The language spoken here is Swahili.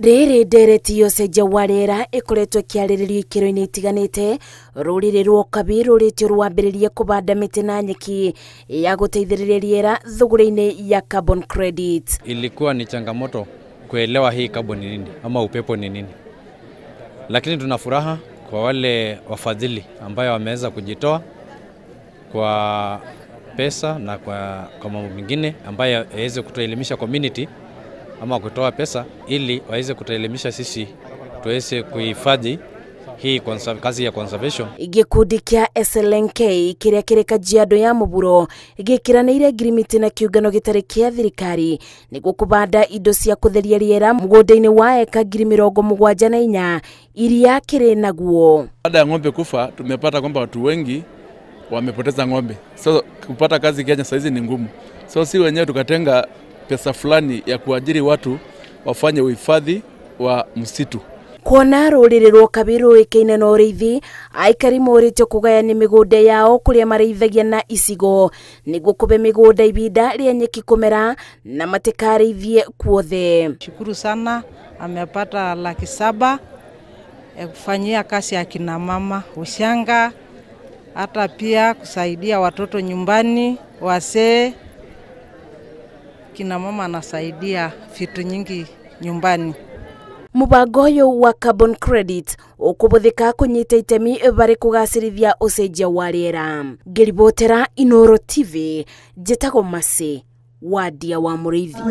Riri ndereti yose warera ikoretwo kiariririo ikiro-ini itiganite rurire rwo Kabi ruritio rwambiririe kubanda miti na nyeki ya guteithiriria riera thugura-ini ya carbon credit. Ilikuwa ni changamoto kuelewa hii carbon ni nini ama upepo ni nini, lakini tuna furaha kwa wale wafadhili ambayo wameweza kujitoa kwa pesa na kwa mambo mengine ambayo yaweze kutuelimisha community ama kutoa pesa ili waweze kutuelimisha sisi tuweze kuhifadhi hii kazi ya conservation. Gikundi kia SLNK kiria kiri Kajiado ya Muburo gikiranire ngirimiti na kiungano gitari kia thirikari niguo kubanda indo cia kutheria riera mugunda-ini wa eka 74 iria kiri naguo. Baada ya ng'ombe kufa tumepata kwamba watu wengi wamepoteza ng'ombe. So kupata kazi Kenya saizi ni ngumu. So si wenyewe tukatenga pesa fulani ya kuajiri watu wafanye uhifadhi wa msitu. Kuona rurire rwo Kabi ruikaine na uriithi aikari moritio kugayania migunda yao kuria mareithagia na icigo niguo kube migunda ibinda ria nyeki kumera na matikarithie kuothe. Shukuru sana, amepata 700,000 ya kufanyia kazi ya kina mama ushanga, hata pia kusaidia watoto nyumbani, wasee. Kina mama anasaidia vitu nyingi nyumbani. Mubango uyu wa carbon credit ukubuthika kunyita itemi bari kugacirithia ucenjia wa riera. Ngiribotera Inooro TV, njetago Masi, Wadia wa Muriithi.